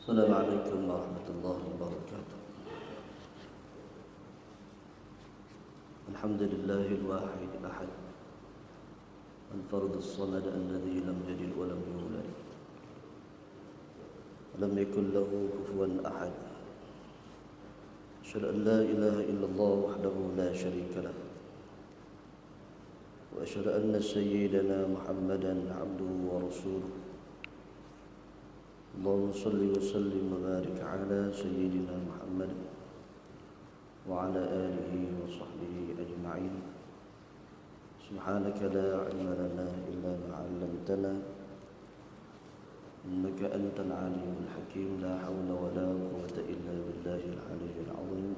السلام عليكم ورحمة الله وبركاته. الحمد لله الواحد الأحد الفرد الصمد الذي لم يلد ولم يولد ولم يكن له كفوا أحد. أشهد أن لا إله إلا الله وحده لا شريك له، وأشهد أن سيدنا محمدا عبده ورسوله. اللهم صل وسلم وبارك على سيدنا محمد وعلى آله وصحبه أجمعين. سبحانك لا علم لنا إلا ما علمتنا إنك أنت العليم الحكيم. لا حول ولا قوة إلا بالله العلي العظيم.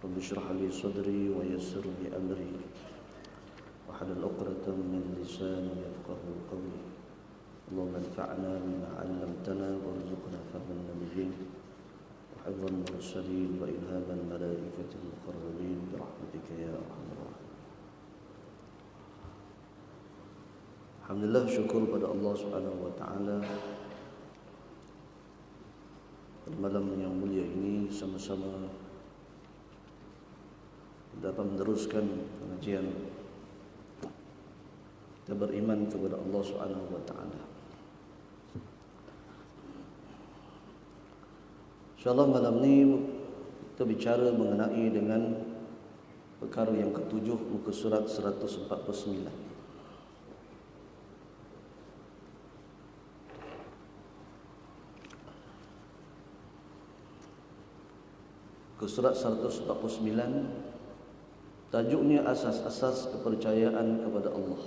رب اشرح لي صدري ويسر لي أمري واحلل عقدة من لساني يفقهوا قولي. اللهم انفعنا بما علمتنا وارزقنا فهم النبيين وحفظ المرسلين وإلهام الملائكة المقربين برحمتك يا أرحم الراحمين. Alhamdulillah, syukur pada Allah Subhanahu wa taala. Pada malam yang mulia ini sama-sama dapat meneruskan pengajian kita beriman kepada Allah Subhanahu wa taala. InsyaAllah malam ini kita bicara mengenai dengan perkara yang ketujuh, muka surat 149. Muka surat 149, tajuknya asas-asas kepercayaan kepada Allah.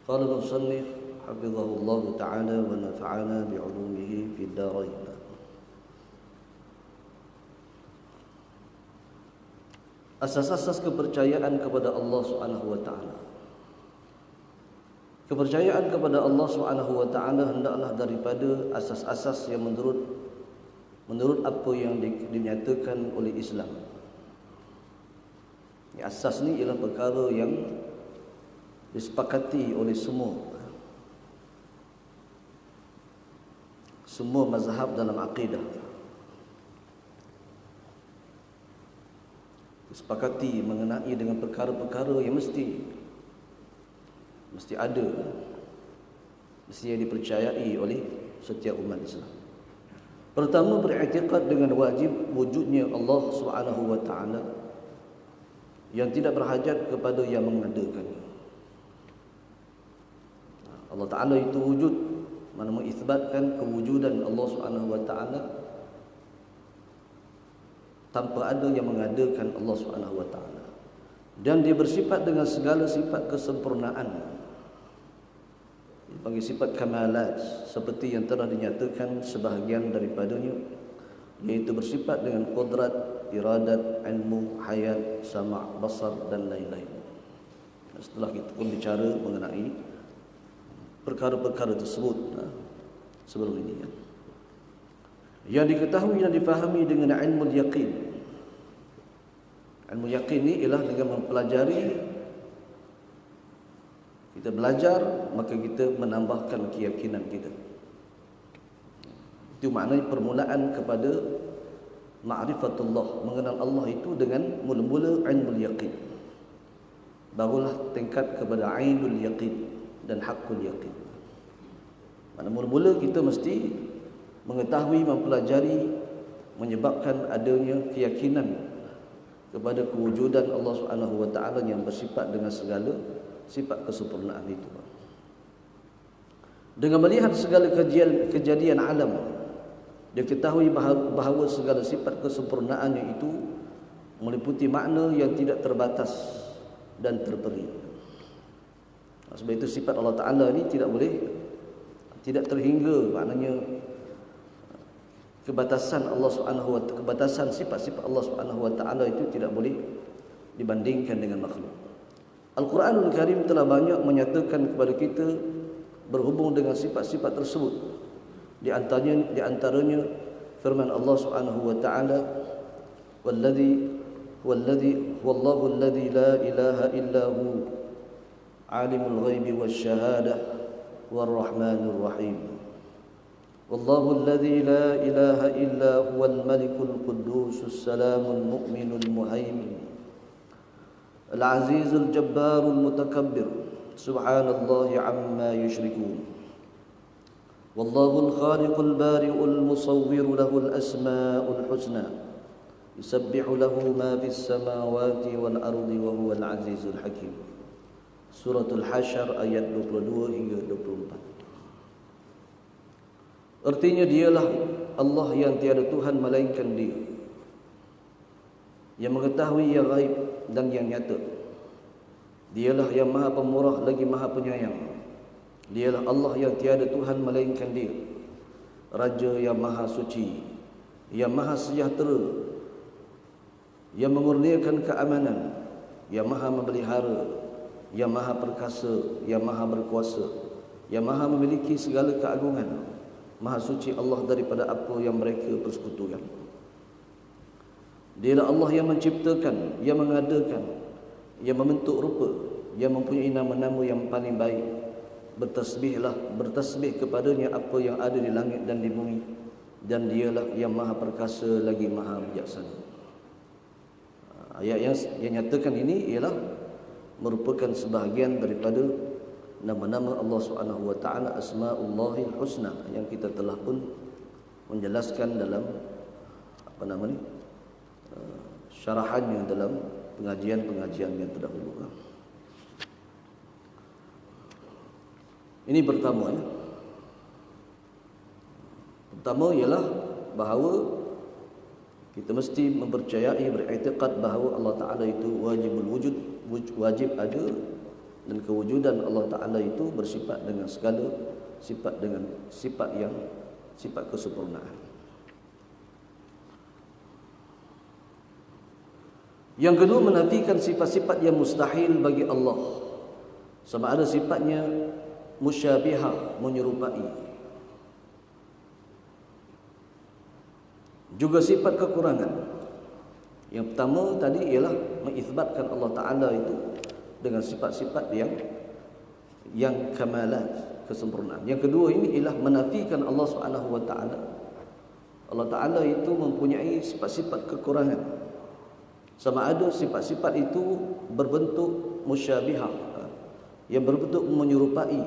Qala al-musannif hafizahullah ta'ala wa nafa'ana bi'ulumihi fid darain. Asas-asas kepercayaan kepada Allah Subhanahu wa taala. Kepercayaan kepada Allah Subhanahu wa taala hendaklah daripada asas-asas yang menurut apa yang dinyatakan oleh Islam. Asas ni ialah perkara yang disepakati oleh semua mazhab dalam akidah. Disepakati mengenai dengan perkara-perkara yang mesti ada, mesti yang dipercayai oleh setiap umat Islam. Pertama, beriktikad dengan wajib wujudnya Allah Subhanahu wa taala yang tidak berhajat kepada yang mengadakannya. Allah Ta'ala itu wujud, mana mengisbatkan kewujudan Allah Subhanahu wa taala tanpa ada yang mengadakan Allah Subhanahu wa taala, dan dia bersifat dengan segala sifat kesempurnaan, dipanggil sifat kamalat, seperti yang telah dinyatakan sebahagian daripadanya, yaitu bersifat dengan qudrat, iradat, ilmu, hayat, sama', basar dan lain-lain. Setelah kita pun bicara mengenai perkara-perkara tersebut sebelum ini, yang diketahui dan difahami dengan ilmu yaqin. Ilmu yaqin ni ialah dengan mempelajari, kita belajar maka kita menambahkan keyakinan kita. Itu maknanya permulaan kepada ma'rifatullah, mengenal Allah itu dengan mula-mula ilmu yaqin. Barulah tingkat kepada ainul yaqin dan hakul yaqin. Mana mula-mula kita mesti mengetahui, mempelajari, menyebabkan adanya keyakinan kepada kewujudan Allah Subhanahu wa taala yang bersifat dengan segala sifat kesempurnaan itu. Dengan melihat segala kejadian alam, dia ketahui bahawa segala sifat kesempurnaannya itu meliputi makna yang tidak terbatas dan terperi. Sebab itu sifat Allah Ta'ala ni tidak terhingga, maknanya kebatasan Allah Subhanahu wa ta'ala, kebatasan sifat-sifat Allah Subhanahu wa ta'ala itu tidak boleh dibandingkan dengan makhluk. Al-Quranul Karim telah banyak menyatakan kepada kita berhubung dengan sifat-sifat tersebut. Di antaranya firman Allah Subhanahu wa ta'ala, wallahu alladhi la ilaha illa hu alimul ghaibi wasyahadah warrahmanur rahim. والله الذي لا إله إلا هو الملك القدوس السلام المؤمن المهيمن العزيز الجبار المتكبر سبحان الله عما يشركون والله الخالق البارئ المصور له الأسماء الحسنى يسبح له ما في السماوات والأرض وهو العزيز الحكيم. Suratul Hasyr ayat 22 hingga 24. Artinya dialah Allah yang tiada Tuhan melainkan Dia, yang mengetahui yang gaib dan yang nyata. Dialah yang Maha Pemurah lagi Maha Penyayang. Dialah Allah yang tiada Tuhan melainkan Dia, Raja yang Maha Suci, yang Maha Sejahtera, yang memurniakan keamanan, yang Maha Memelihara, yang Maha Perkasa, yang Maha Berkuasa, yang Maha memiliki segala keagungan. Maha suci Allah daripada apa yang mereka persekutukan. Dialah Allah yang menciptakan, yang mengadakan, yang membentuk rupa, yang mempunyai nama-nama yang paling baik. Bertasbih kepadanya apa yang ada di langit dan di bumi, dan Dialah yang Maha Perkasa lagi Maha Bijaksana. Ayat yang nyatakan ini ialah merupakan sebahagian daripada nama-nama Allah Subhanahu wa taala, Asmaullahil Husna, yang kita telah pun menjelaskan dalam syarahannya dalam pengajian-pengajian yang terdahulu. Ini pertama ya. Pertama ialah bahawa kita mesti mempercayai, beriktikad bahawa Allah Ta'ala itu wajibul wujud, wajib ada, dan kewujudan Allah Ta'ala itu bersifat dengan segala sifat kesempurnaan. Yang kedua, menafikan sifat-sifat yang mustahil bagi Allah, sama ada sifatnya musyabihah, menyerupai. Juga sifat kekurangan. Yang pertama tadi ialah mengisbatkan Allah Ta'ala itu dengan sifat-sifat yang kamalat, kesempurnaan. Yang kedua ini ialah menafikan Allah Subhanahu wa taala. Allah Ta'ala itu mempunyai sifat-sifat kekurangan. Sama ada sifat-sifat itu berbentuk musyabihah, yang berbentuk menyerupai.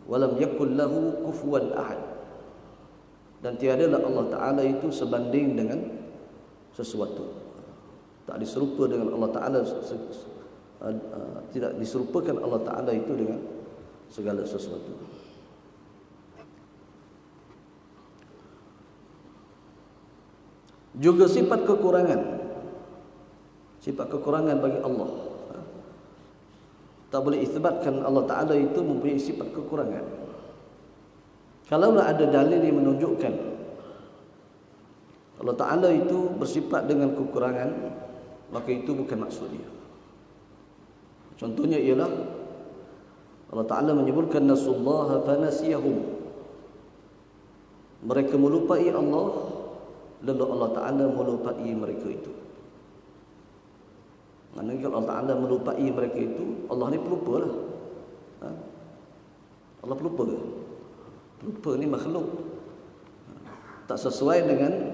Walam yakul lahu kufuwan ahad. Dan tiadalah Allah Ta'ala itu sebanding dengan sesuatu. Tak diserupa dengan Allah Ta'ala, tidak diserupakan Allah Ta'ala itu dengan segala sesuatu. Juga sifat kekurangan. Sifat kekurangan bagi Allah. Tak boleh isbatkan Allah Ta'ala itu mempunyai sifat kekurangan. Kalaulah ada dalil yang menunjukkan Allah Ta'ala itu bersifat dengan kekurangan, maka itu bukan maksud dia. Contohnya ialah Allah Ta'ala menyebutkan nasullaha fanasiyahum. Mereka melupai Allah, lalu Allah Ta'ala melupai mereka itu. Maknanya kalau Allah Ta'ala melupai mereka itu, Allah ni pelupa lah. Allah pelupa ke? Pelupa ni makhluk, tak sesuai dengan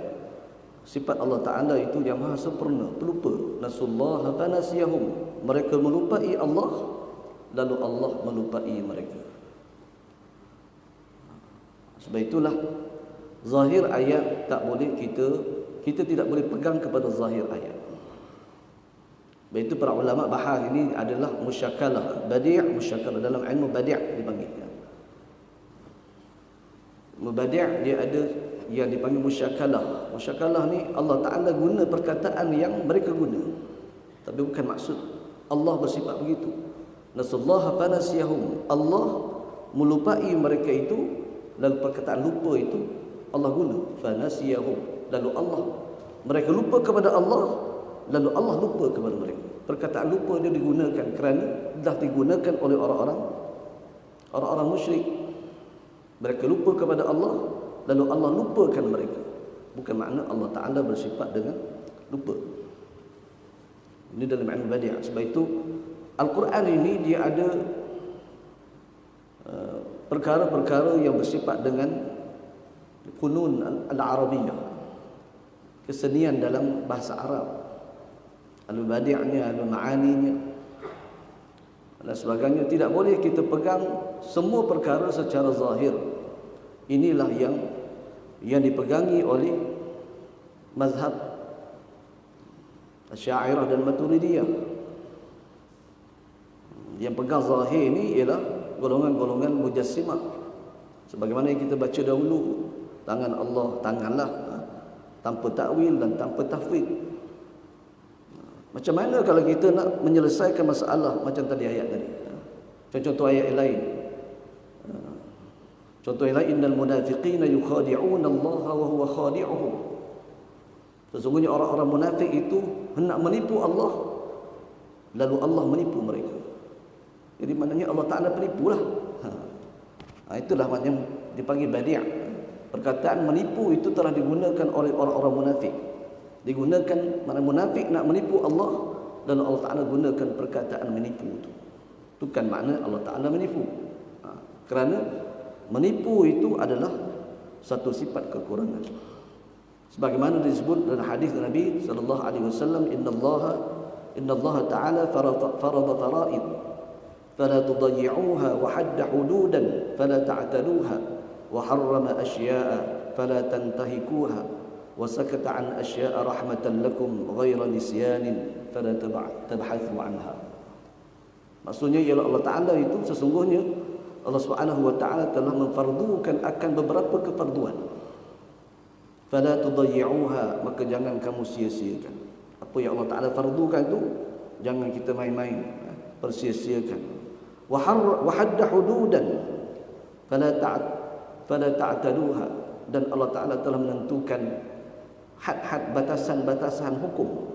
sifat Allah Ta'ala itu yang maha sempurna. Pelupa. Nasullaha fanasiyahum. Mereka melupai Allah, lalu Allah melupai mereka. Sebab itulah zahir ayat tak boleh kita tidak boleh pegang kepada zahir ayat. Sebab itu para ulama bahas ini adalah musyakalah, badi', musyakalah. Dalam ilmu badi' dipanggil. Mubadi' dia ada yang dipanggil musyakalah. Musyakalah ni Allah Ta'ala guna perkataan yang mereka guna, tapi bukan maksud Allah bersifat begitu. Nasullaha fanasiyahum. Allah melupai mereka itu, lalu perkataan lupa itu Allah guna. Fanasiyahum. Lalu mereka lupa kepada Allah, lalu Allah lupa kepada mereka. Perkataan lupa dia digunakan kerana dah digunakan oleh orang-orang musyrik. Mereka lupa kepada Allah, lalu Allah lupakan mereka. Bukan makna Allah Ta'ala bersifat dengan lupa. Ini dalam ilmu badi'. Sebab itu Al-Quran ini dia ada perkara-perkara yang bersifat dengan funun al-Arabiyah, kesenian dalam bahasa Arab, al-badi'nya, al-ma'aninya dan sebagainya. Tidak boleh kita pegang semua perkara secara zahir. Inilah yang dipegangi oleh mazhab Asy'ariyah dan Maturidiyah. Yang pegang zahir ini ialah golongan-golongan Mujassimah. Sebagaimana yang kita baca dahulu, tangan Allah, tanganlah, tanpa takwil dan tanpa tafwid. Macam mana kalau kita nak menyelesaikan masalah macam tadi ayat tadi? Contoh ayat lain. Contoh yang lain, innal munafiqina yukhadi'una Allah wa huwa khadi'uhum. Sesungguhnya orang-orang munafik itu hendak menipu Allah, lalu Allah menipu mereka. Jadi maknanya Allah Ta'ala penipulah. Itulah maknanya dipanggil badi'. Perkataan menipu itu telah digunakan oleh orang-orang munafik. Digunakan, mana munafik nak menipu Allah, dan Allah Ta'ala gunakan perkataan menipu itu. Itu kan makna Allah Ta'ala menipu. Kerana menipu itu adalah satu sifat kekurangan. Sebagaimana disebut dalam hadis Nabi sallallahu alaihi wasallam, innallaha ta'ala farada fara'id fala tudayyi'uha wa hadda hududan fala ta'taduha wa harrama asya'a fala tantahikuha wa sakata an asya'a rahmatan lakum ghaira nisyanin fala tabhathu anha. Maksudnya ialah Allah Ta'ala itu sesungguhnya Allah Subhanahu wa Ta'ala telah memfardukan akan beberapa kefarduan. Fala tudayyi'uha, maka jangan kamu sia-siakan. Apa yang Allah Ta'ala fardukan itu jangan kita main-main, persia-siakan. Wa hadda hududan fala ta'taduha, dan Allah Ta'ala telah menentukan had-had, batasan-batasan hukum,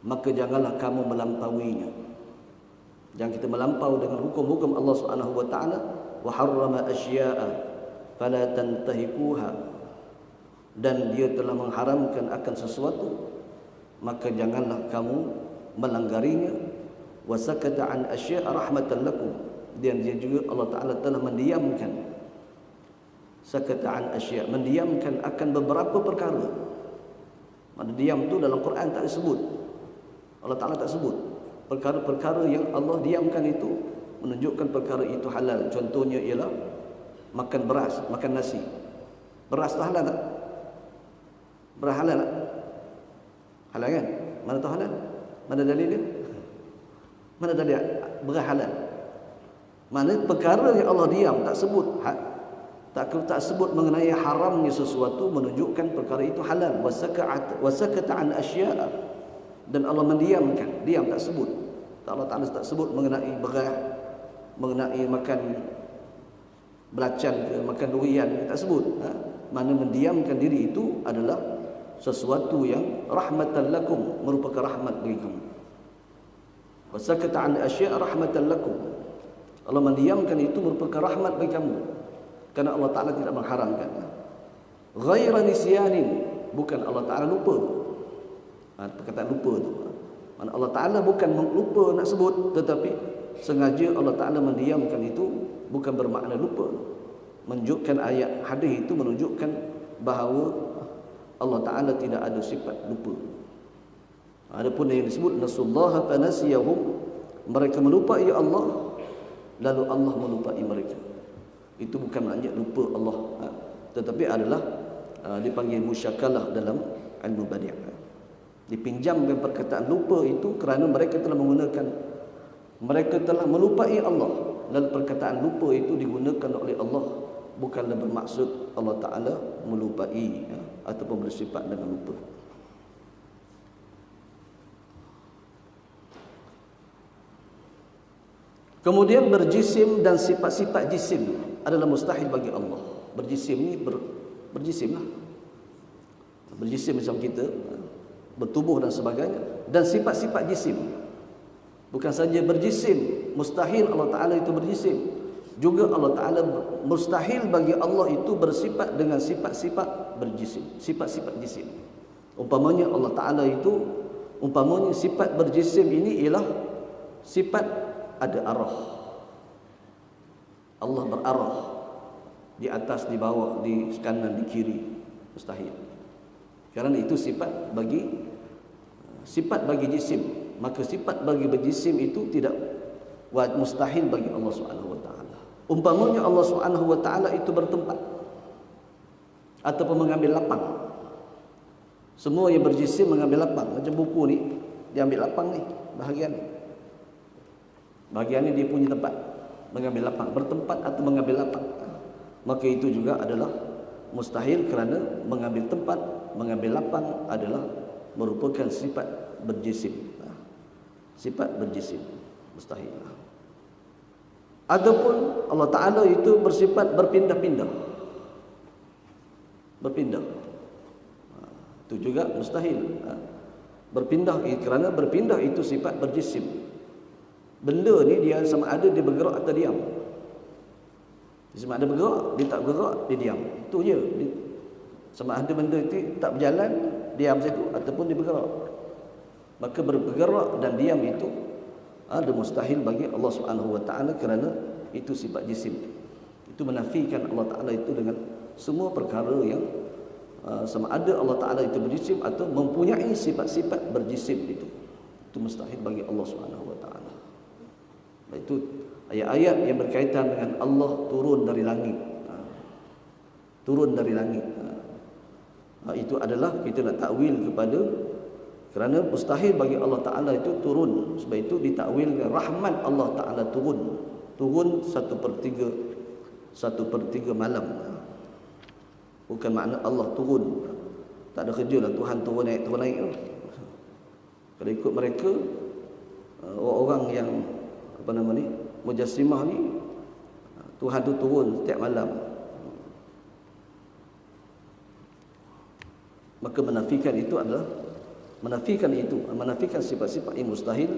maka janganlah kamu melampauinya. Jangan kita melampau dengan hukum-hukum Allah Subhanahu wa Ta'ala. Wa harrama asya'a fala tantahikuha, dan dia telah mengharamkan akan sesuatu, maka janganlah kamu melanggarinya. Wa sakata an asya'a rahmatan lakum, dan dia juga Allah Ta'ala telah mendiamkan, sakata an asya', mendiamkan akan beberapa perkara. Mana diam tu dalam Quran tak disebut, Allah Ta'ala tak sebut. Perkara-perkara yang Allah diamkan itu menunjukkan perkara itu halal. Contohnya ialah makan beras, makan nasi. Beras tu halal tak? Beras halal tak? Halal kan? Mana tahu halal? Mana dalil dia? Mana dalil beras halal? Mana perkara yang Allah diam, tak sebut, tak sebut mengenai haramnya sesuatu, menunjukkan perkara itu halal. Wasakata an asya'a, dan Allah mendiamkan, diam tak sebut. Allah Ta'ala tak sebut mengenai beras, mengenai makan belacan ke, makan durian, tak sebut. Mana mendiamkan diri itu adalah sesuatu yang rahmatan lakum, merupakan rahmat bagi kamu. Wasakata an asya' rahmatan lakum, Allah mendiamkan itu merupakan rahmat bagi kamu, kerana Allah Ta'ala tidak mengharamkan. Ghaira nisyanin, bukan Allah Ta'ala lupa. Perkataan lupa tu, mana Allah Ta'ala bukan lupa nak sebut, tetapi sengaja Allah Ta'ala mendiamkan itu, bukan bermakna lupa. Menunjukkan ayat hadis itu menunjukkan bahawa Allah Ta'ala tidak ada sifat lupa. Adapun yang disebut nasullaha fanasiyahum, mereka melupai Allah lalu Allah melupai mereka, itu bukan makna lupa Allah, tetapi adalah dipanggil musyakalah dalam ilmu badi'. Dipinjamkan perkataan lupa itu kerana mereka telah menggunakan, mereka telah melupai Allah, lalu perkataan lupa itu digunakan oleh Allah, bukanlah bermaksud Allah Ta'ala melupai ataupun bersifat dengan lupa. Kemudian berjisim dan sifat-sifat jisim adalah mustahil bagi Allah. Berjisim ni berjisim lah, berjisim macam kita, bertubuh dan sebagainya, dan sifat-sifat jisim. Bukan saja berjisim, mustahil Allah Ta'ala itu berjisim, juga Allah Ta'ala mustahil bagi Allah itu bersifat dengan sifat-sifat berjisim, sifat-sifat jisim. Umpamanya Allah Ta'ala itu, umpamanya sifat berjisim ini ialah sifat ada arwah. Allah berarah di atas, di bawah, di kanan, di kiri, mustahil. Kerana itu sifat bagi jisim. Maka sifat bagi berjisim itu tidak mustahil bagi Allah Subhanahu wa taala. Umpamanya Allah Subhanahu wa taala itu bertempat ataupun mengambil lapang. Semua yang berjisim mengambil lapang. Macam buku ni, dia ambil lapang ni, bahagian ni. Bahagian ni dia punya tempat mengambil lapang, bertempat atau mengambil lapang. Maka itu juga adalah mustahil kerana mengambil tempat, mengambil lapang adalah merupakan sifat berjisim. Sifat berjisim, mustahil. Adapun Allah Ta'ala itu bersifat berpindah-pindah. Berpindah. Itu juga mustahil. Berpindah, kerana berpindah itu sifat berjisim. Benda ni dia sama ada dia bergerak atau diam. Sama ada bergerak, dia tak bergerak, dia diam. Itu je. Sama ada benda itu tak berjalan, diam situ, ataupun dia bergerak. Maka bergerak dan diam itu ada mustahil bagi Allah Subhanahu wa taala kerana itu sifat jisim. Itu menafikan Allah Taala itu dengan semua perkara yang sama ada Allah Taala itu berjisim atau mempunyai sifat-sifat berjisim itu. Itu mustahil bagi Allah Subhanahu wa taala. Itu ayat-ayat yang berkaitan dengan Allah turun dari langit. Turun dari langit. Itu adalah kita nak takwil kepada, kerana mustahil bagi Allah Ta'ala itu turun. Sebab itu ditakwilkan rahmat Allah Ta'ala turun. Turun 1/3 malam. Bukan makna Allah turun. Tak ada kerja lah Tuhan turun naik. Kalau ikut mereka, orang yang Mujassimah ni, Tuhan tu turun setiap malam. Maka menafikan itu adalah menafikan sifat-sifat yang mustahil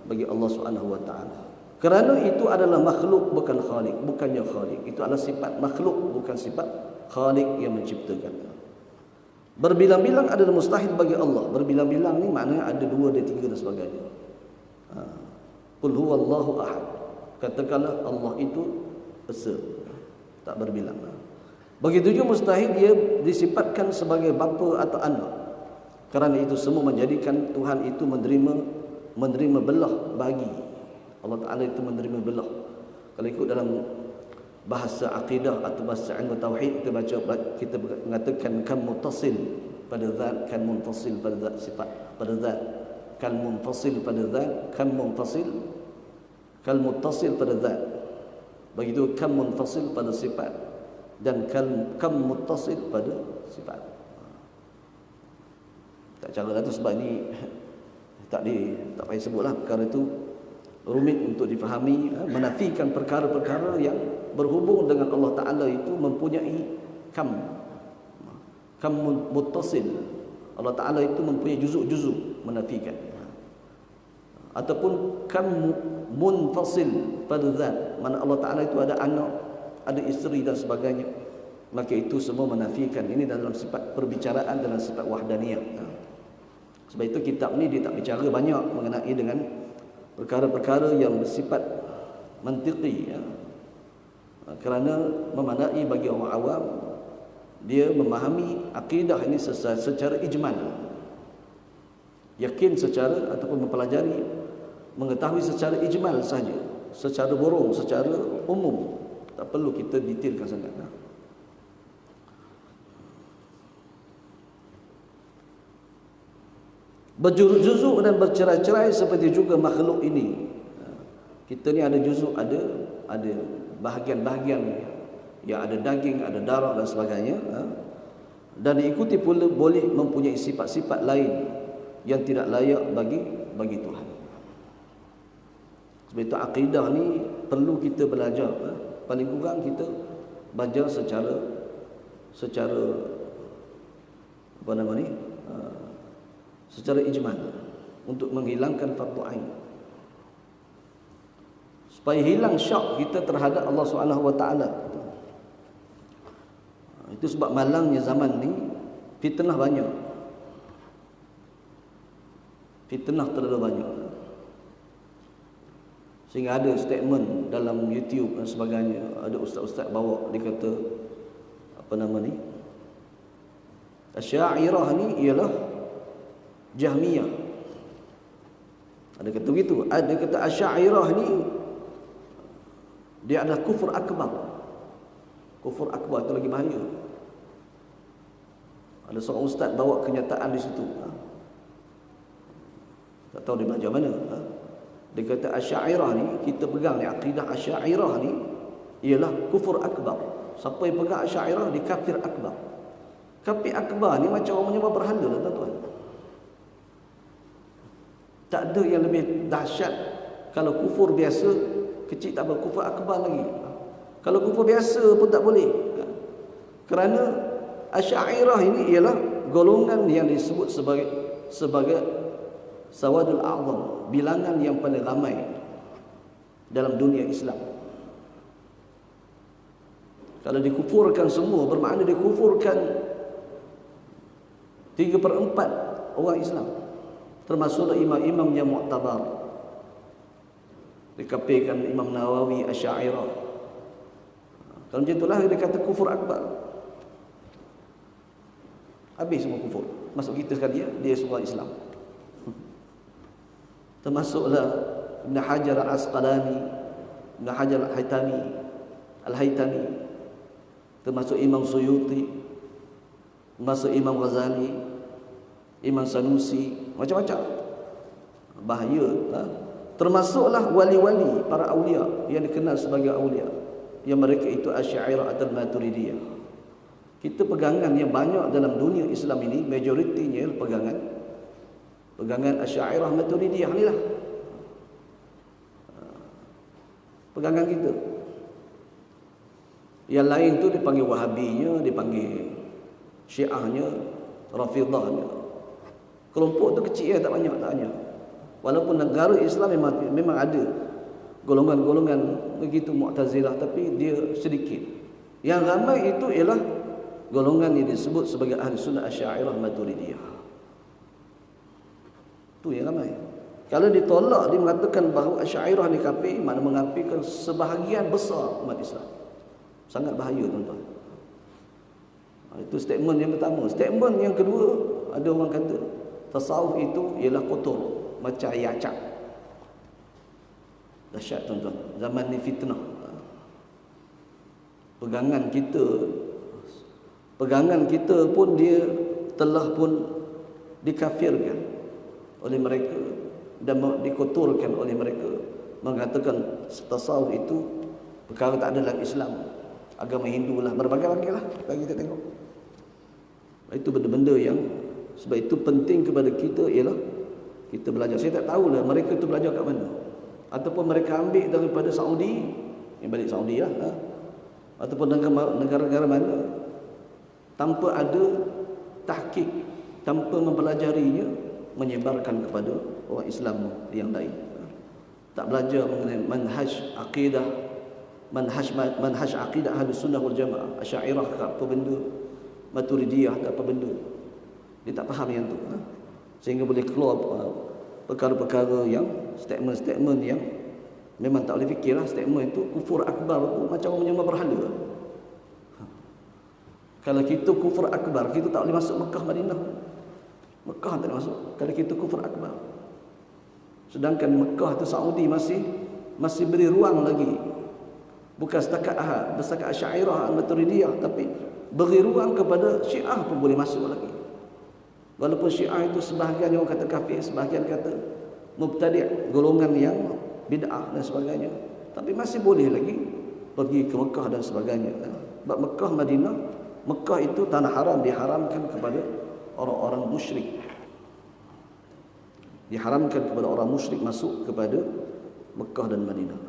bagi Allah Subhanahu wa taala. Kerana itu adalah makhluk, bukan khalik, bukannya khalik. Itu adalah sifat makhluk, bukan sifat khalik yang menciptakan. Berbilang-bilang adalah mustahil bagi Allah. Berbilang-bilang ni maknanya ada 2, ada 3 dan sebagainya. Qul huwallahu ahad. Katakanlah Allah itu esa, tak berbilang. Begitu juga mustahil dia disifatkan sebagai bapa atau anak. Kerana itu semua menjadikan Tuhan itu menerima belah bagi. Allah Ta'ala itu menerima belah. Kalau ikut dalam bahasa akidah atau bahasa ilmu tauhid, kita mengatakan kan muttasil pada zat, kan munfasil pada zat, sifat pada zat, kan munfasil pada zat, kan munfasil, kan muttasil pada zat. Begitu kan munfasil pada sifat dan kan muttasil pada sifat. Tak cara lah tu, sebab ni tak payah sebutlah perkara itu, rumit untuk difahami. Menafikan perkara-perkara yang berhubung dengan Allah Ta'ala itu mempunyai kam muttasil. Allah Ta'ala itu mempunyai juzuk-juzuk, menafikan. Ataupun kam munfasil pada zat, mana Allah Ta'ala itu ada anak, ada isteri dan sebagainya. Maka itu semua menafikan. Ini dalam sifat perbicaraan, dalam sifat wahdaniyah. Sebab itu kitab ni dia tak bicara banyak mengenai dengan perkara-perkara yang bersifat mantiqi, ya. Kerana memadai bagi orang awam, dia memahami akidah ini secara ijmal, yakin secara ataupun mempelajari, mengetahui secara ijmal saja, secara burung, secara umum. Tak perlu kita detailkan sangat. Berjuzuk dan bercerai-cerai seperti juga makhluk ini. Kita ni ada juzuk, ada bahagian-bahagian yang ada daging, ada darah dan sebagainya. Dan diikuti pula boleh mempunyai sifat-sifat lain yang tidak layak bagi Tuhan. Sebab itu akidah ni perlu kita belajar. Paling kurang kita belajar secara secara ijmal untuk menghilangkan fardu ain, supaya hilang syak kita terhadap Allah Subhanahu wa taala. Itu sebab malangnya zaman ni fitnah banyak. Fitnah terlalu banyak. Sehingga ada statement dalam YouTube dan sebagainya, ada ustaz-ustaz bawa, dia kata apa nama ni, Asy'ariyah ni ialah Jahmiyah. Ada kata begitu. Ada kata Asy'ariyah ni dia adalah kufur akbar. Kufur akbar itu lagi bahaya. Ada seorang ustaz bawa kenyataan di situ. Tak tahu dia belajar mana. Dia kata Asy'ariyah ni, kita pegang ni akidah Asy'ariyah ni ialah kufur akbar. Siapa yang pegang Asy'ariyah dia kafir akbar. Kafir akbar ni macam orang menyembah berhala lah tuan-tuan. Tak ada yang lebih dahsyat. Kalau kufur biasa kecil tak apa, kufur akbar lagi. Kalau kufur biasa pun tak boleh. Kerana Asy'ariyah ini ialah golongan yang disebut sebagai Sawadul A'zam, bilangan yang paling ramai dalam dunia Islam. Kalau dikufurkan semua, bermakna dikufurkan 3/4 orang Islam, termasuk imam-imam yang mu'tabar. Dikafirkan Imam Nawawi Asy'ariyah. Kalau macam itulah dia kata kufur akbar. Habis semua kufur. Masuk kita sekali dia semua Islam. Termasuklah Ibn Hajar Al-Asqalani, Ibn Hajar Al-Haytami, termasuk Imam Suyuti, termasuk Imam Ghazali, Imam Sanusi, macam-macam. Bahaya. Termasuklah wali-wali, para awliya yang dikenal sebagai awliya, yang mereka itu Asy'ariyah atau Maturidiyah. Kita pegangan yang banyak dalam dunia Islam ini, majoritinya pegangan Asy'ariyah Maturidiyah ni lah. Pegangan kita. Yang lain tu dipanggil Wahabinya, dipanggil Syiahnya, Rafidahnya. Kelompok tu kecil tak banyak. Walaupun negara Islam memang ada golongan-golongan begitu Mu'tazilah, tapi dia sedikit. Yang ramai itu ialah golongan yang disebut sebagai Ahli Sunnah Asy'ariyah Maturidiyah. Itu yang ramai. Kalau ditolak, dia mengatakan bahawa Asy'ariyah ni kafir, mana mengkafirkan sebahagian besar umat Islam. Sangat bahaya tuan-tuan. Itu statement yang pertama. Statement yang kedua, ada orang kata tasawuf itu ialah kotor, macam air acak. Dahsyat tuan-tuan. Zaman ni fitnah. Pegangan kita pun dia telah pun dikafirkan oleh mereka dan dikotorkan oleh mereka, mengatakan tasawuf itu perkara tak ada dalam Islam, agama Hindu lah, berbagai-bagai lah. Bagi kita tengok itu benda-benda yang, sebab itu penting kepada kita ialah kita belajar. Saya tak tahulah mereka tu belajar kat mana, ataupun mereka ambil daripada Saudi, yang balik Saudi lah, ataupun negara-negara mana, tanpa ada tahqiq, tanpa mempelajarinya, menyebarkan kepada orang Islam yang lain. Tak belajar mengenai manhaj akidah Ahlus Sunnah wal Jamaah, Asy'ariyah ke apa benda, Maturidiyah ke apa benda. Dia tak faham yang tu. Sehingga boleh keluar perkara-perkara yang statement-statement yang memang tak boleh fikirlah. Statement itu kufur akbar tu macam orang menyembah berhala. Kalau kita kufur akbar, kita tak boleh masuk Mekah Madinah. Mekah tak boleh masuk kalau kita kufur akbar. Sedangkan Mekah tu Saudi masih beri ruang lagi. Bukan setakat Asy'ariyah Maturidiyah, tapi beri ruang kepada Syiah pun boleh masuk lagi. Walaupun Syiah itu sebahagian orang kata kafir, sebahagian kata mubtadi', golongan yang bid'ah dan sebagainya, tapi masih boleh lagi pergi ke Mekah dan sebagainya. Sebab Mekah Madinah, Mekah itu tanah haram, diharamkan kepada orang-orang musyrik. Diharamkan kepada orang musyrik masuk kepada Mekah dan Madinah.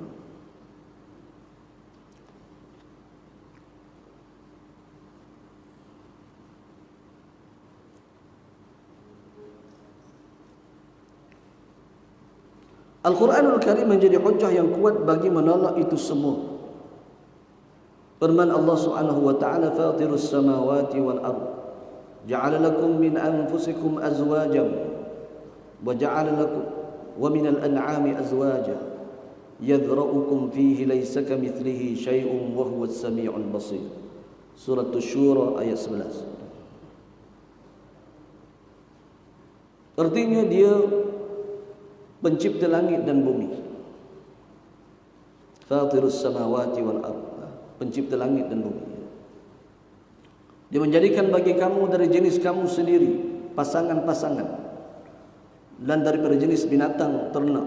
Al-Quranul Karim menjadi hujjah yang kuat bagi menolak itu semua. Firman Allah Subhanahu wa taala, "Fatirus samawati wal ard, ja'ala lakum min anfusikum azwajan wa ja'ala lakum wa min al-an'ami azwajan yadra'ukum fihi laysa kamithlihi syai'un wa huwas sami'ul basir. Surah Asy-Syura ayat 11. Artinya dia pencipta langit dan bumi. Fatirus samawati wal ard, pencipta langit dan bumi. Dia menjadikan bagi kamu dari jenis kamu sendiri pasangan-pasangan, dan daripada jenis binatang ternak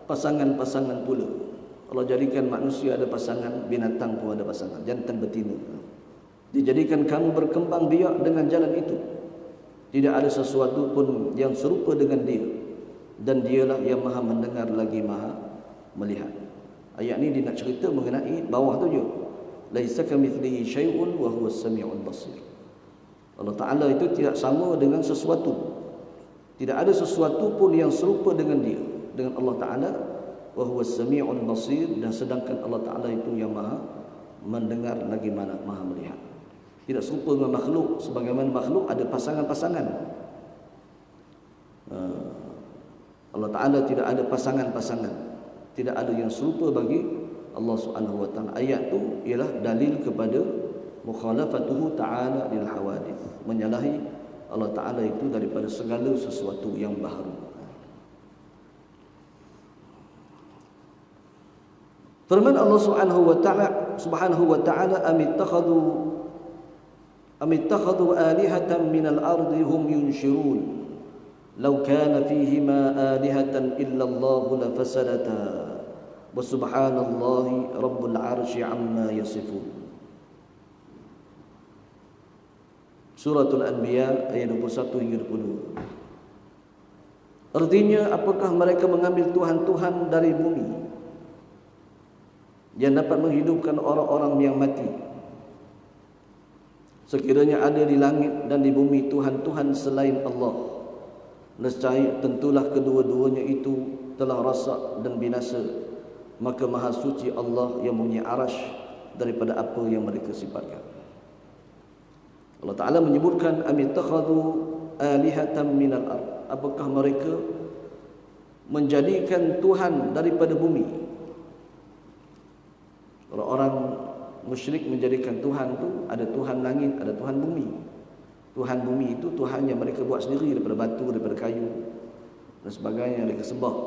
pasangan-pasangan pula. Allah jadikan manusia ada pasangan, binatang pun ada pasangan, jantan betina. Dijadikan kamu berkembang biak dengan jalan itu. Tidak ada sesuatu pun yang serupa dengan dia, dan dialah yang maha mendengar lagi maha melihat. Ayat ini dia nak cerita mengenai bawah tu je. Laisa kamitslihi syai'un wa huwas samiul basir. Allah Ta'ala itu tidak sama dengan sesuatu. Tidak ada sesuatu pun yang serupa dengan dia, dengan Allah Ta'ala. Wa huwas samiul basir, dan sedangkan Allah Ta'ala itu yang maha mendengar lagi maha melihat. Tidak serupa dengan makhluk, sebagaimana makhluk ada pasangan-pasangan. Allah Ta'ala tidak ada pasangan-pasangan, tidak ada yang serupa bagi Allah Subhanahu wa Ta'ala. Ayat tu ialah dalil kepada mukhalafatuhu ta'ala lil hawadith, menyalahi Allah Ta'ala itu daripada segala sesuatu yang baharu. Firman Allah Subhanahu wa Ta'ala, amittakhadhu alihatan minal ardi hum yunshirun law kana fihima alihatan illa Allah lafasadata wa subhanallahi rabbul arsy amma yasifun. Suratul Anbiya ayat 21 hingga 22. Artinya, apakah mereka mengambil tuhan-tuhan dari bumi yang dapat menghidupkan orang-orang yang mati? Sekiranya ada di langit dan di bumi tuhan-tuhan selain Allah, nescaya tentulah kedua-duanya itu telah rasak dan binasa. Maka maha suci Allah yang mempunyai arasy daripada apa yang mereka sifatkan. Allah Ta'ala menyebutkan amittakhadhu alihatan minal ard. Apakah mereka menjadikan Tuhan daripada bumi? Orang-orang musyrik menjadikan Tuhan tu ada Tuhan langit, ada Tuhan bumi. Tuhan bumi itu Tuhan yang mereka buat sendiri daripada batu, daripada kayu dan sebagainya yang mereka sembah.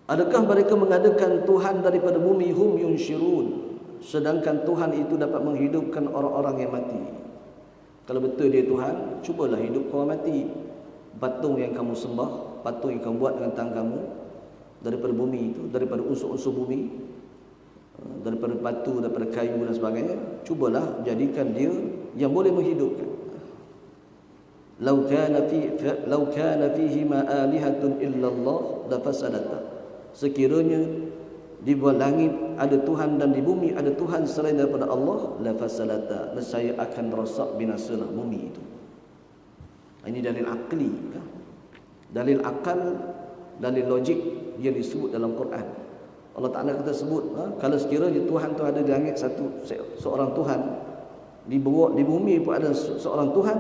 Adakah mereka mengadakan Tuhan daripada bumi hum yunshirun, sedangkan Tuhan itu dapat menghidupkan orang-orang yang mati? Kalau betul dia Tuhan, cubalah hidupkan orang mati. Patung yang kamu sembah, patung yang kamu buat dengan tangan kamu daripada bumi itu, daripada unsur-unsur bumi, daripada batu, daripada kayu dan sebagainya, cubalah jadikan dia yang boleh menghidupkan. Law kana fihi ma alihatun illallah lafasadata. Sekiranya di bawah langit ada Tuhan dan di bumi ada Tuhan selain daripada Allah, lafasadata, nescaya akan rosak binasalah bumi itu. Ini dalil akli, dalil akal, dalil logik yang disebut dalam Quran. Allah Ta'ala kata sebut, kalau sekiranya Tuhan tu ada di langit seorang Tuhan, di bumi pun ada seorang Tuhan,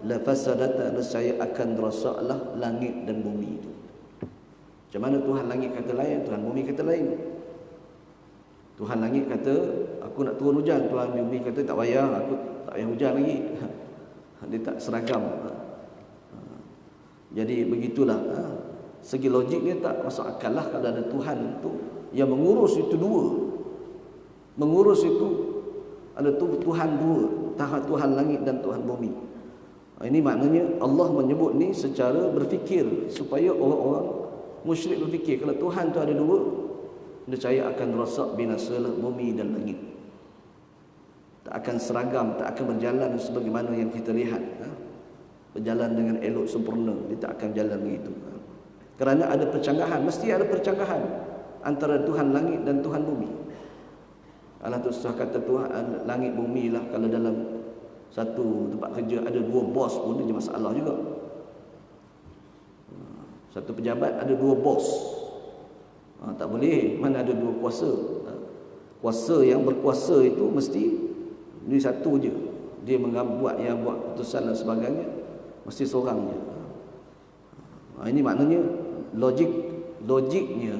lafasadata, nescaya akan rosaklah langit dan bumi itu. Macam mana Tuhan langit kata lain, Tuhan bumi kata lain. Tuhan langit kata aku nak turun hujan, Tuhan bumi kata tak payah, aku tak payah hujan lagi. Dia tak seragam. Jadi begitulah. Segi logiknya tak masuk akal lah kalau ada Tuhan tu yang mengurus itu dua. Mengurus itu ada Tuhan dua, Tuhan langit dan Tuhan bumi. Ini maknanya Allah menyebut ni secara berfikir, supaya orang-orang musyrik berfikir kalau Tuhan tu ada dua, nescaya akan rosak binasalah bumi dan langit. Tak akan seragam, tak akan berjalan sebagaimana yang kita lihat. Berjalan dengan elok sempurna, dia tak akan jalan begitu. Kerana ada percanggahan, mesti ada percanggahan antara Tuhan langit dan Tuhan bumi. Allah tu susah kata Tuhan langit bumi lah, kalau dalam satu tempat kerja ada dua bos pun dia masalah juga. Satu pejabat ada dua bos, tak boleh. Mana ada dua kuasa. Kuasa yang berkuasa itu mesti ini satu je. Dia buat putusan dan sebagainya, mesti seorang je. Ini maknanya logiknya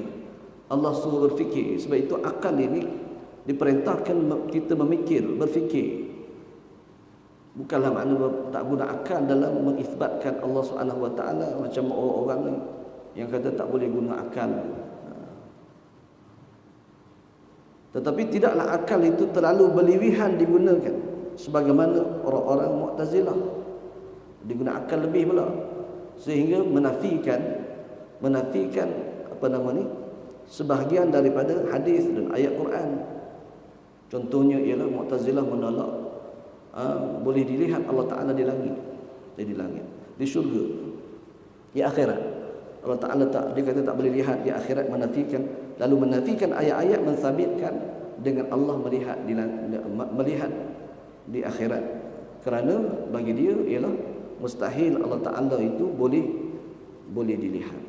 Allah suruh berfikir. Sebab itu akal ini diperintahkan kita memikir, berfikir. Bukanlah makna tak guna akal dalam mengisbatkan Allah Subhanahu Wa Taala macam orang-orang yang kata tak boleh guna akal. Tetapi tidaklah akal itu terlalu berlebihan digunakan sebagaimana orang-orang Mu'tazilah diguna akal lebih pula sehingga menafikan apa nama ni sebahagian daripada hadis dan ayat Quran. Contohnya ialah Mu'tazilah menolak boleh dilihat Allah Taala di langit, di syurga, di akhirat. Allah Taala dia kata tak boleh lihat di akhirat, lalu menafikan ayat-ayat mensabitkan dengan Allah melihat di akhirat. Kerana bagi dia ialah mustahil Allah Taala itu boleh dilihat.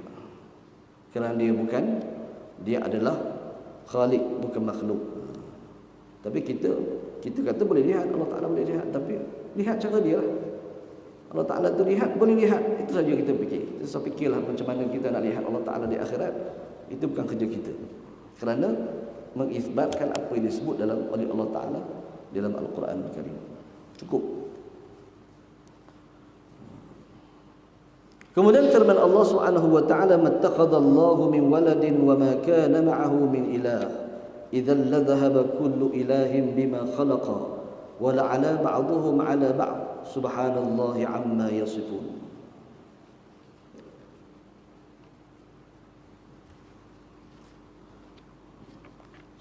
Kerana dia adalah khalik, bukan makhluk. Tapi kita kata boleh lihat, Allah Taala boleh lihat, tapi lihat cara dia lah. Allah Ta'ala tu lihat, boleh lihat. Itu saja kita fikir. Kita fikirlah macam mana kita nak lihat Allah Ta'ala di akhirat. Itu bukan kerja kita. Kerana mengisbatkan apa yang disebut oleh Allah Ta'ala dalam Al-Quran Al-Karim. Cukup. Kemudian firman Allah Subhanahu wa taala, "Mattakhadallahu min waladin wa ma kana ma'ahu min ilah. Idzan la dhahaba kullu ilahin bima khalaqa wa la 'ala ba'dhuhum 'ala ba'd. Subhanallahi amma yasifun."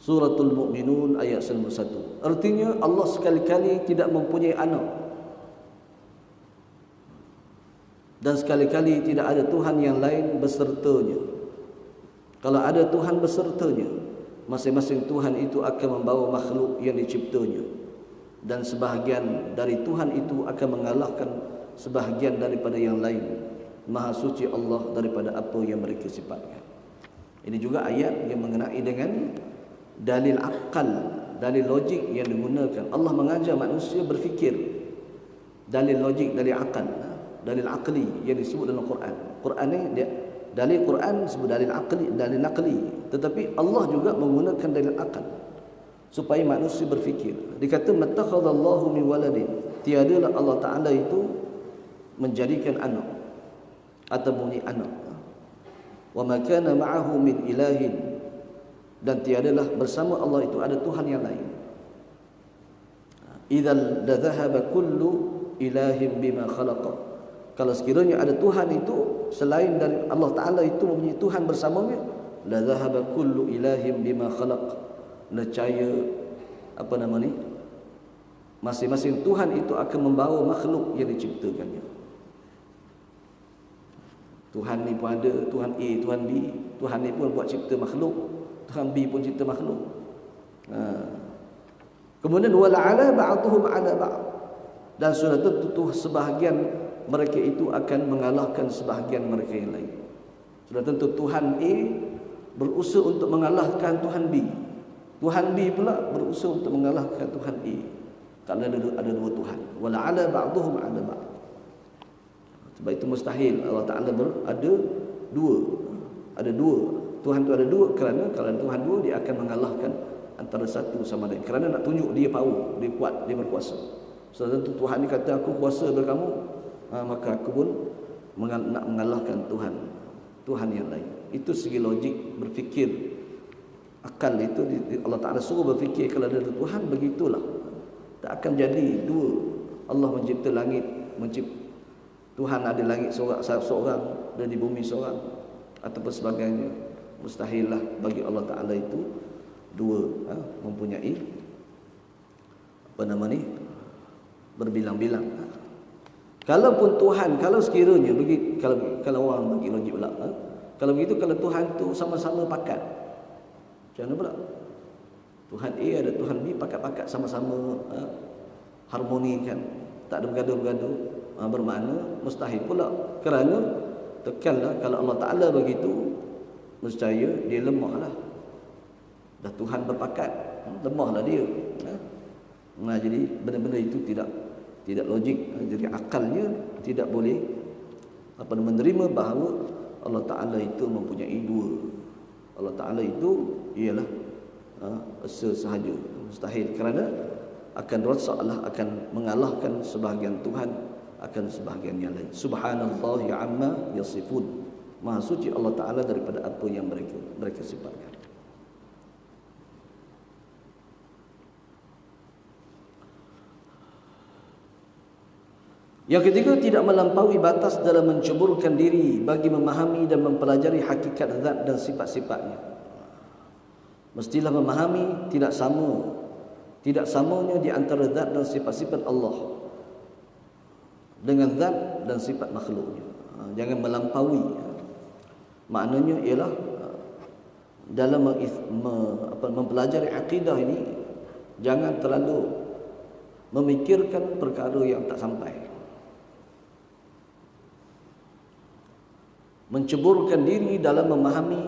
Suratul Mu'minun ayat 91. Artinya Allah sekali-kali tidak mempunyai anak. Dan sekali-kali tidak ada Tuhan yang lain besertanya. Kalau ada Tuhan besertanya, masing-masing Tuhan itu akan membawa makhluk yang diciptanya. Dan sebahagian dari Tuhan itu akan mengalahkan sebahagian daripada yang lain. Maha suci Allah daripada apa yang mereka sifatkan. Ini juga ayat yang mengenai dengan dalil akal, dalil logik yang digunakan. Allah mengajar manusia berfikir. Dalil logik, dalil akal, dalil akli yang disebut dalam Quran. Quran ni dalil Quran disebut dalil akli, dalil nakli. Tetapi Allah juga menggunakan dalil akal supaya manusia berfikir. Dikata mattakhadallahu min waladin, tiadalah Allah Taala itu menjadikan anak atau bunyi anak. Wa ma kana ma'ahu min ilahin, dan tiadalah bersama Allah itu ada Tuhan yang lain. Idzal dhahaba kullu ilahin bima khalaqa. Kalau sekiranya ada Tuhan itu selain dari Allah Taala itu mempunyai Tuhan bersamanya, la dhahaba kullu ilahin bima khalaq. Nescaya masing-masing Tuhan itu akan membawa makhluk yang diciptakannya. Tuhan ni pun ada, Tuhan A, Tuhan B. Tuhan ni pun buat cipta makhluk, Tuhan B pun cipta makhluk. Kemudian wala'ala ba'duhum 'ala ba'd, dan sudah tentu sebahagian mereka itu akan mengalahkan sebahagian mereka yang lain. Sudah tentu Tuhan A berusaha untuk mengalahkan Tuhan B. Tuhan B pula berusaha untuk mengalahkan Tuhan A. Kerana ada dua Tuhan. Wala'ala ba'duhum 'ala ba'd. Sebab itu mustahil Allah Ta'ala ada dua. Tuhan itu ada dua, kerana kalau Tuhan dua dia akan mengalahkan antara satu sama lain. Kerana nak tunjuk dia power, dia kuat, dia berkuasa. Sudah tentu Tuhan ni kata aku kuasa daripada kamu, maka aku pun nak mengalahkan Tuhan yang lain. Itu segi logik berfikir. Akal itu Allah Ta'ala suruh berfikir kalau ada Tuhan, begitulah. Tak akan jadi dua. Allah mencipta langit, Tuhan ada langit seorang dan di bumi seorang ataupun sebagainya. Mustahil lah bagi Allah Ta'ala itu dua, mempunyai berbilang-bilang. Kalaupun Tuhan, kalau sekiranya kalau orang bagi logik pula, kalau begitu, kalau Tuhan tu sama-sama pakat, macam mana pula? Tuhan A ada Tuhan B pakat-pakat sama-sama harmoni kan, tak ada bergaduh-bergaduh, bermakna mustahil pula. Kerana tekanlah kalau Allah Ta'ala begitu, nescaya dia lemahlah. Dah Tuhan berpakat, lemahlah dia. Jadi benda-benda itu tidak logik. Jadi akalnya tidak boleh menerima bahawa Allah Ta'ala itu mempunyai dua. Allah Ta'ala itu ialah esa sahaja, mustahil, kerana akan rosaklah, akan mengalahkan sebahagian Tuhan akan sebahagian yang lain. Subhanallahi amma yasifun. Maha suci Allah Ta'ala daripada apa yang mereka sifatkan. Yang ketiga, tidak melampaui batas dalam menceburkan diri bagi memahami dan mempelajari hakikat zat dan sifat-sifatnya. Mestilah memahami tidak samanya di antara zat dan sifat-sifat Allah dengan zat dan sifat makhluknya. Jangan melampaui. Maknanya ialah dalam mempelajari akidah ini, jangan terlalu memikirkan perkara yang tak sampai. Menceburkan diri dalam memahami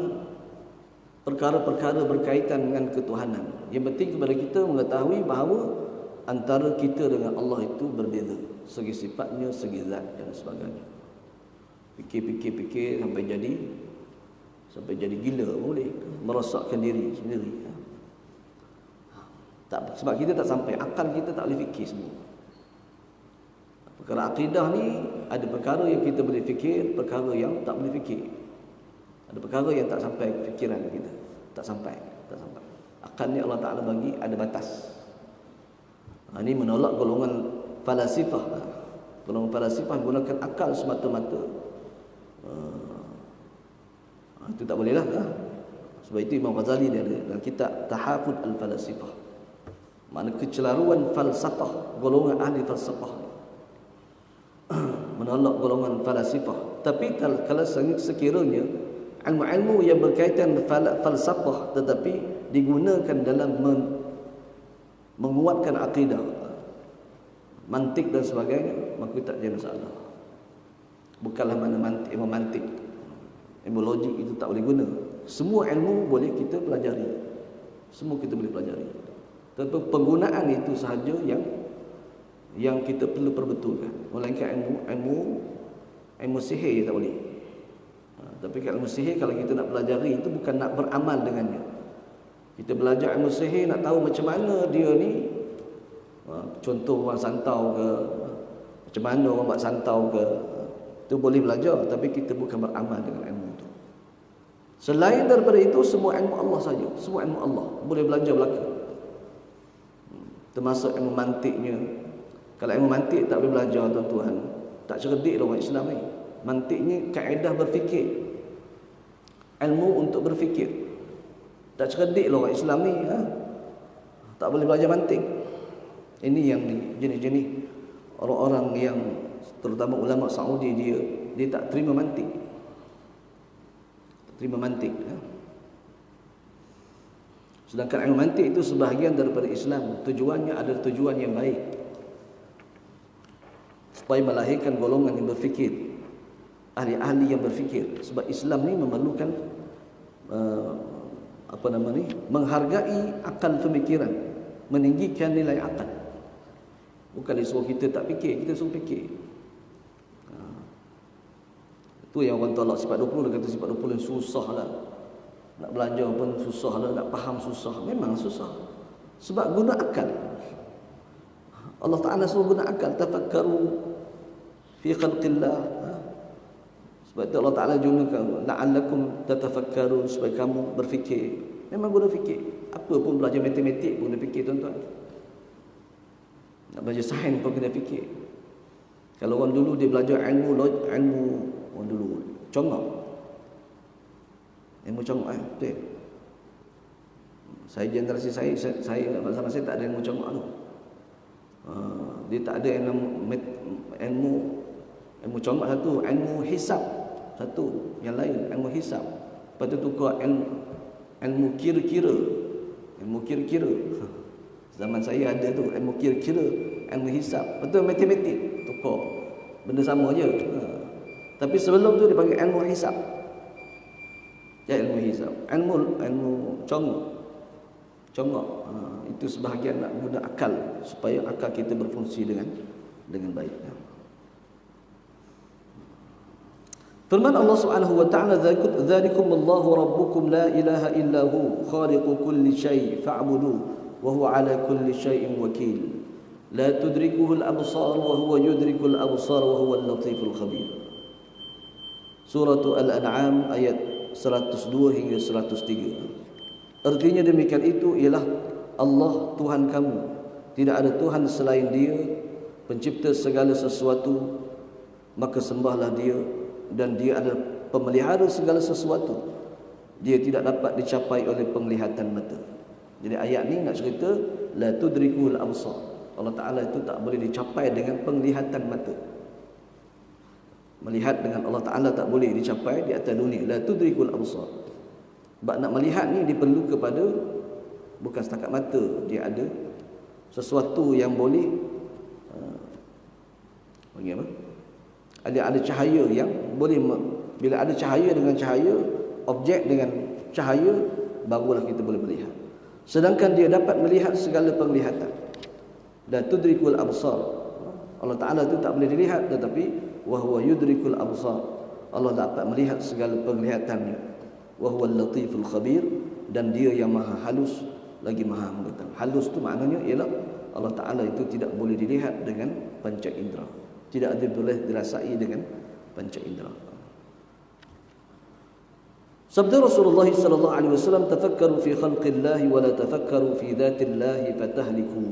perkara-perkara berkaitan dengan ketuhanan. Yang penting kepada kita mengetahui bahawa antara kita dengan Allah itu berbeza, segi sifatnya, segi zat dan sebagainya. Fikir sampai jadi gila boleh, merosakkan diri sendiri. Tak, sebab kita tak sampai, akal kita tak boleh fikir semua. Perkara akidah ni ada perkara yang kita boleh fikir, perkara yang tak boleh fikir. Ada perkara yang tak sampai fikiran kita, tak sampai. Akal ni Allah Ta'ala bagi ada batas. Ini menolak golongan falasifah. Golongan falasifah gunakan akal semata-mata. Itu tak boleh lah. Sebab itu Imam Ghazali dia ada dalam kitab Tahafud al-Falasifah. Makna kecelaruan falsafah, golongan ahli falsafah. Menolak golongan falasifah. Tapi kalau sekiranya ilmu-ilmu yang berkaitan falsafah tetapi digunakan dalam menguatkan akidah, mantik dan sebagainya, maka tak ada masalah. Bukanlah mana mantik, ilmu logik itu tak boleh guna. Semua ilmu boleh kita pelajari. Semua kita boleh pelajari. Tetapi penggunaan itu sahaja yang kita perlu perbetulkan. Melainkan ilmu sihir tak boleh. Tapi kalau ilmu sihir, kalau kita nak pelajari itu bukan nak beramal dengannya. Kita belajar ilmu sihir nak tahu macam mana dia ni, contoh orang santau ke, macam mana orang buat santau ke, itu boleh belajar, tapi kita bukan beramal dengan ilmu itu. Selain daripada itu, semua ilmu Allah saja. Semua ilmu Allah boleh belajar belaka. Termasuk ilmu mantiknya. Kalau ilmu mantik tak boleh belajar, tuan-tuan, tak cerdik lah orang Islam ni. Mantiknya kaedah berfikir, ilmu untuk berfikir. Tak cerdik lah orang Islam ni, tak boleh belajar mantik. Ini yang jenis-jenis orang-orang yang, terutama ulama Saudi, dia tak terima mantik. Sedangkan ilmu mantik itu sebahagian daripada Islam. Tujuannya adalah tujuan yang baik, supaya melahirkan golongan yang berfikir, ahli-ahli yang berfikir. Sebab Islam ni memerlukan menghargai akal pemikiran, meninggikan nilai akal. Bukan disuruh kita tak fikir, kita suruh fikir. Itu yang orang tolak sifat 20, dia kata sifat 20 yang susah lah. Nak belajar pun susah lah, nak faham susah. Memang susah. Sebab guna akal. Allah Ta'ala suruh guna akal. Tafakkaru fi khalqillah. Sebab itu Allah Ta'ala gunakan la'allakum tatafakkarun, supaya kamu berfikir. Memang guna fikir. Apa pun belajar matematik pun guna fikir, tuan-tuan. Nak belajar sains pun kena fikir. Kalau orang dulu dia belajar ilmu orang dulu congak. Ilmu congak betul. Saya generasi saya masa saya tak ada ilmu congak tu. Dia tak ada ilmu congak satu, ilmu hisab satu, yang lain ilmu hisab. Lepas tu tukar ilmu kira-kira. Zaman saya ada tu ilmu kira-kira, ilmu hisab. Betul, matematik tukar. Benda sama je. Tapi sebelum tu dipanggil ilmu hisab. Ilmu hisab. Ilmu congak. Itu sebahagian nak guna akal, supaya akal kita berfungsi dengan baik. Firman Allah Subhanahu wa taala, "Dzalikumullahu rabbukum la ilaha illa hu, khaliqu kulli syai' fa'buduh wa huwa 'ala kulli syai'in wakil. La tudrikuhu al-absar wa huwa yudrikul absar wa huwa al-latiful khabir." Surah Al-An'am ayat 102 hingga 103. Artinya demikian itu ialah Allah Tuhan kamu, tidak ada Tuhan selain Dia, pencipta segala sesuatu, maka sembahlah Dia, dan Dia adalah pemelihara segala sesuatu. Dia tidak dapat dicapai oleh penglihatan mata. Jadi ayat ni nak cerita la tudrikul absar. Allah Taala itu tak boleh dicapai dengan penglihatan mata. Melihat dengan Allah Taala tak boleh dicapai di atas dunia. La tudrikul absar. Sebab nak melihat ni diperlu kepada bukan setakat mata, dia ada sesuatu yang boleh bagi apa? Ada cahaya yang boleh, bila ada cahaya dengan cahaya, objek dengan cahaya, barulah kita boleh melihat. Sedangkan dia dapat melihat segala penglihatan. Dan tudrikul absar. Allah Taala itu tak boleh dilihat, tetapi wa huwa yudrikul absar. Allah dapat melihat segala penglihatannya. Wa huwal latiful khabir, dan Dia yang maha halus lagi maha mengetahui. Halus tu maknanya ialah Allah Taala itu tidak boleh dilihat dengan panca indera. Tidak ada boleh dirasai dengan panca indera. Sabda Rasulullah sallallahu alaihi wasallam, "Tafakkaru fi khalqillah wa la tafakkaru fi dhatillah fatahliku."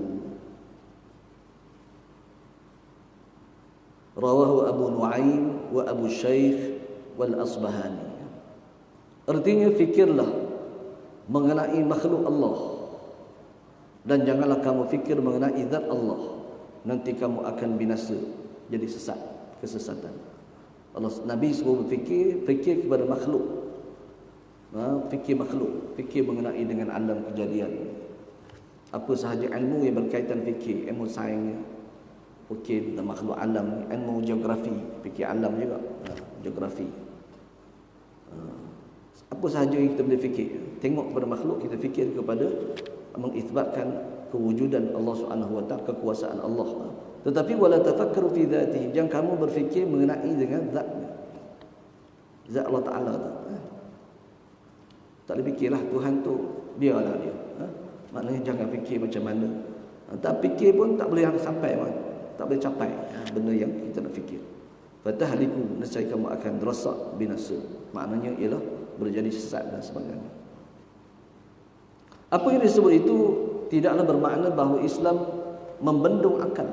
Rawahu Abu Nuaim wa Abu Shaykh wal Asbahani. Artinya, fikirlah mengenai makhluk Allah, dan janganlah kamu fikir mengenai zat Allah, nanti kamu akan binasa, jadi sesat, kesesatan. Allah Nabi suruh fikir kepada makhluk. Fikir makhluk, fikir mengenai dengan alam kejadian. Apa sahaja ilmu yang berkaitan fikir, ilmu sains, fikir tentang makhluk alam, ilmu geografi, fikir alam juga, geografi. Apa sahaja yang kita boleh fikir, tengok kepada makhluk, kita fikir kepada mengisbatkan kewujudan Allah Subhanahu wa taala, kekuasaan Allah. Tetapi wala tafakkaru fi dzatihi, jangan kamu berfikir mengenai dengan zatnya, zat Allah Taala tu. Tak boleh fikirlah Tuhan tu, biarlah dia. Maknanya jangan fikir macam mana. Tak fikir pun tak boleh sampai, tak boleh capai benda yang kita nak fikir. Fatahliku, nescaya kamu akan rosak, binasa. Maknanya ialah berjadi sesat dan sebagainya. Apa yang disebut itu tidaklah bermakna bahawa Islam membendung akal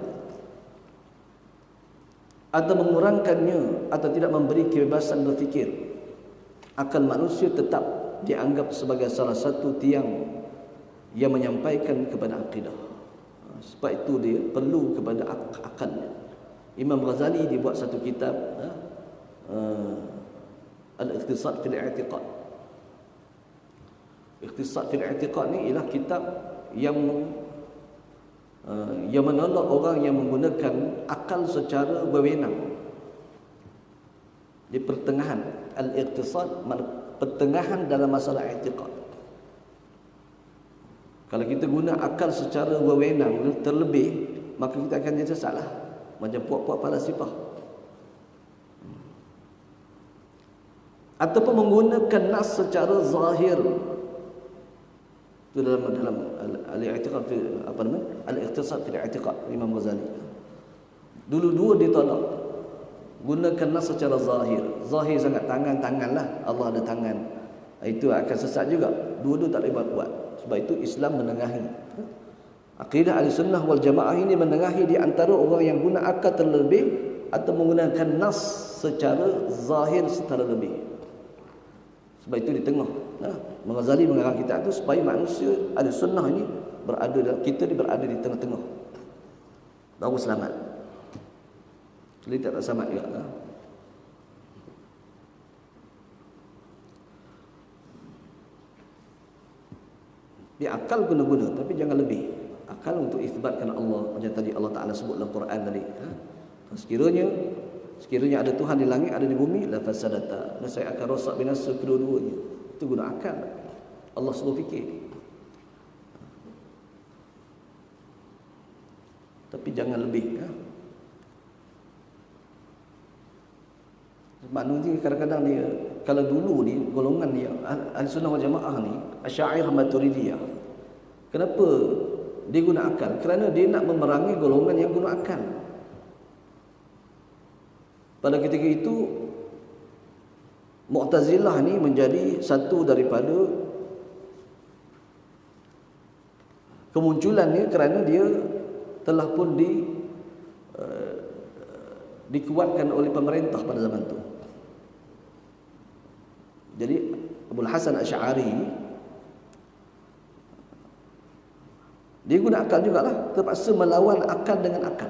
atau mengurangkannya atau tidak memberi kebebasan berfikir. Akal manusia tetap dianggap sebagai salah satu tiang yang menyampaikan kepada akidah. Sebab itu dia perlu kepada akal. Imam Ghazali dibuat satu kitab, Al-Ikhtisar fil I'tiqad. Ikhtisar fil I'tiqad ni ialah kitab yang menolak orang yang menggunakan akal secara berwenang. Di pertengahan, Al-Ikhtisar pertengahan dalam masalah i'tiqad. Kalau kita guna akal secara berwenang terlebih, maka kita akan jadi sesat lah, macam puak-puak falasifah. Ataupun menggunakan nas secara zahir. Itu dalam al-i'tiqad al-ikhtisar fil i'tiqad Imam Ghazali. Dulu-dua ditolak. Gunakan nas secara zahir. Zahir sangat, tangan-tanganlah, Allah ada tangan. Itu akan sesat juga. Dua-dua tak boleh buat. Sebab itu Islam menengahi. Akidah Ahlussunnah wal Jamaah ini menengahi di antara orang yang guna akal terlebih atau menggunakan nas secara zahir secara lebih. Sebab itu di tengah. Ghazali mengarang kitab itu supaya manusia Ahlussunnah ini berada, kita berada di tengah-tengah, baru selamat. Jadi tak selamat juga. Dia akal guna-guna, tapi jangan lebih. Akal untuk isbatkan Allah, macam tadi Allah Ta'ala sebut dalam Quran tadi. Sekiranya ada Tuhan di langit, ada di bumi, la fasadata, saya akan rosak binasa kedua-duanya. Itu guna akal. Allah suruh fikir. Tapi jangan lebih. Maknanya kadang-kadang dia, kalau dulu ni golongan dia Ahli Sunnah wal Jamaah ni Asy'ariyah Maturidiyah, kenapa dia guna akal? Kerana dia nak memerangi golongan yang guna akal. Pada ketika itu Mu'tazilah ni menjadi satu daripada kemunculannya kerana dia telah pun dikuatkan oleh pemerintah pada zaman itu. Jadi Abul Hasan Asy'ari dia guna akal jugalah, terpaksa melawan akal dengan akal.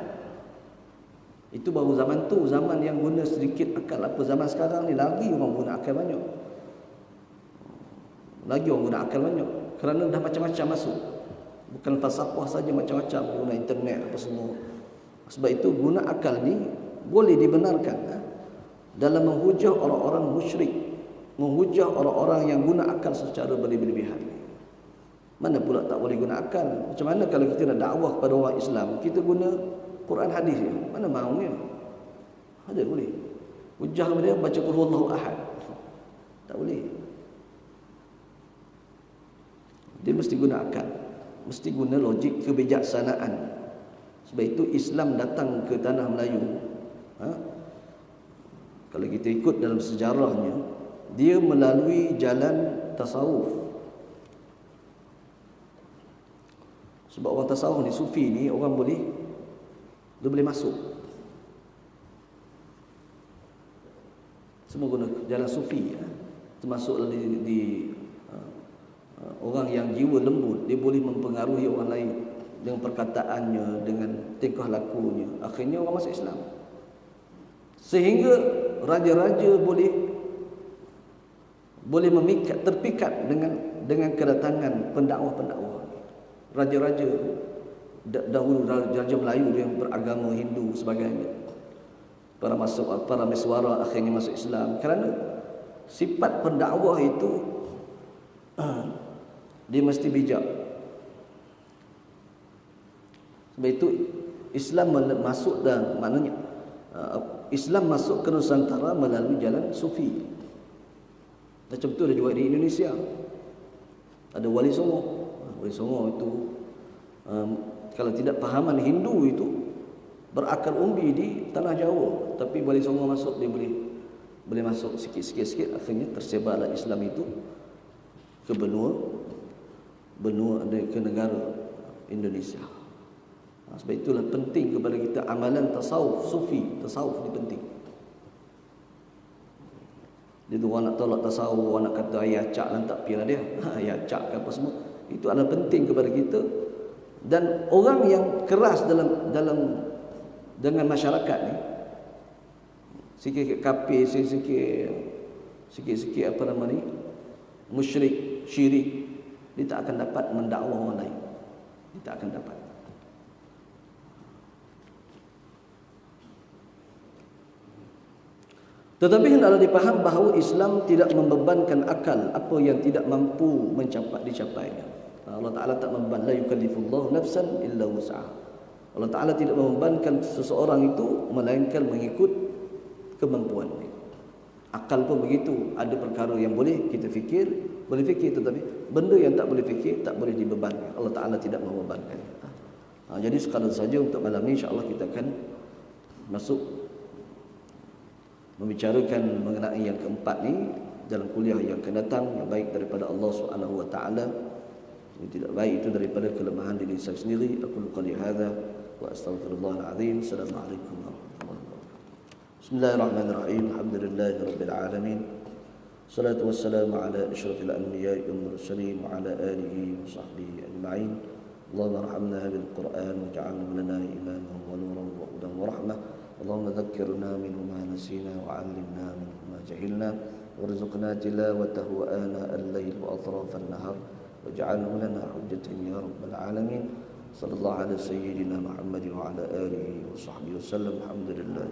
Itu baru zaman tu, zaman yang guna sedikit akal. Apa zaman sekarang ni lagi orang guna akal banyak. Lagi orang guna akal banyak kerana dah macam-macam masuk. Bukan falsafah saja, macam-macam guna internet apa semua. Sebab itu guna akal ni boleh dibenarkan dalam menghujah orang-orang musyrik, menghujah orang-orang yang guna akal secara berlebihan. Mana pula tak boleh guna akal? Macam mana kalau kita nak dakwah kepada orang Islam, kita guna Quran hadis je? Mana maunya? Ada boleh. Hujah dia baca qul huwallahu ahad. Tak boleh. Dia mesti guna akal, mesti guna logik kebijaksanaan. Sebab itu Islam datang ke tanah Melayu, kalau kita ikut dalam sejarahnya, dia melalui jalan tasawuf. Sebab orang tasawuf ni, sufi ni, orang dia boleh masuk. Semua guna jalan sufi, termasuk di orang yang jiwa lembut, dia boleh mempengaruhi orang lain dengan perkataannya, dengan tingkah lakunya. Akhirnya orang masuk Islam. Sehingga raja-raja boleh memikat, terpikat dengan kedatangan pendakwah-pendakwah. Raja-raja dahulu, raja Melayu yang beragama Hindu sebagainya, para meswara akhirnya masuk Islam kerana sifat pendakwah itu dia mesti bijak. Sebab itu Islam masuk dan maknanya Islam masuk ke Nusantara melalui jalan sufi. Macam tu ada juga di Indonesia. Ada Wali Songo. Wali Songo itu kalau tidak pahaman Hindu itu berakar umbi di tanah Jawa, tapi Wali Songo masuk, dia boleh masuk sikit-sikit, akhirnya tersebarlah Islam itu ke benua ke negara Indonesia. Sebab itulah penting kepada kita amalan tasawuf sufi. Tasawuf ni penting. Dia tu orang nak tolak tasawuf, orang nak kata ayat cak lantak pilah dia, ayat cak ke apa semua, itu adalah penting kepada kita. Dan orang yang keras dengan masyarakat ni, sikit-sikit kafir, sikit-sikit apa nama ni, musyrik, syirik, dia tak akan dapat mendakwah orang lain. Dia tak akan dapat. Tetapi hendaklah dipaham bahawa Islam tidak membebankan akal apa yang tidak mampu dicapainya. Allah Ta'ala tak membeban, la yukallifullahu nafsan illa wus'aha. Allah Ta'ala tidak membebankan seseorang itu melainkan mengikut kemampuannya. Akal pun begitu, ada perkara yang boleh kita fikir, tetapi benda yang tak boleh fikir tak boleh dibebankan. Allah Ta'ala tidak membebankan. Jadi sekadar saja untuk malam ni, insya-Allah kita akan masuk membicarakan mengenai yang keempat ni dalam kuliah yang akan datang, yang baik daripada Allah Subhanahu wa taala, yang tidak baik itu daripada kelemahan diri saya sendiri. Aku qali hadza wa astaghfirullahal azim. Assalamualaikum warahmatullahi wabarakatuh. Bismillahirrahmanirrahim. Alhamdulillahirabbil alamin. Salatu wassalamu ala asyrafil anbiya'i wal mursalin wa ala alihi wa sahbihi ajma'in. Allahumma arhamna bil Qur'an waj'alhu lana imaman wa nuran wa hudan wa rahmah. اللهم ذكرنا منه ما نسينا وعلمنا منه ما جهلنا وارزقنا تلاوته آناء الليل وأطراف النهار واجعله لنا حجة يا رب العالمين. صلى الله على سيدنا محمد وعلى آله وصحبه وسلم. الحمد لله.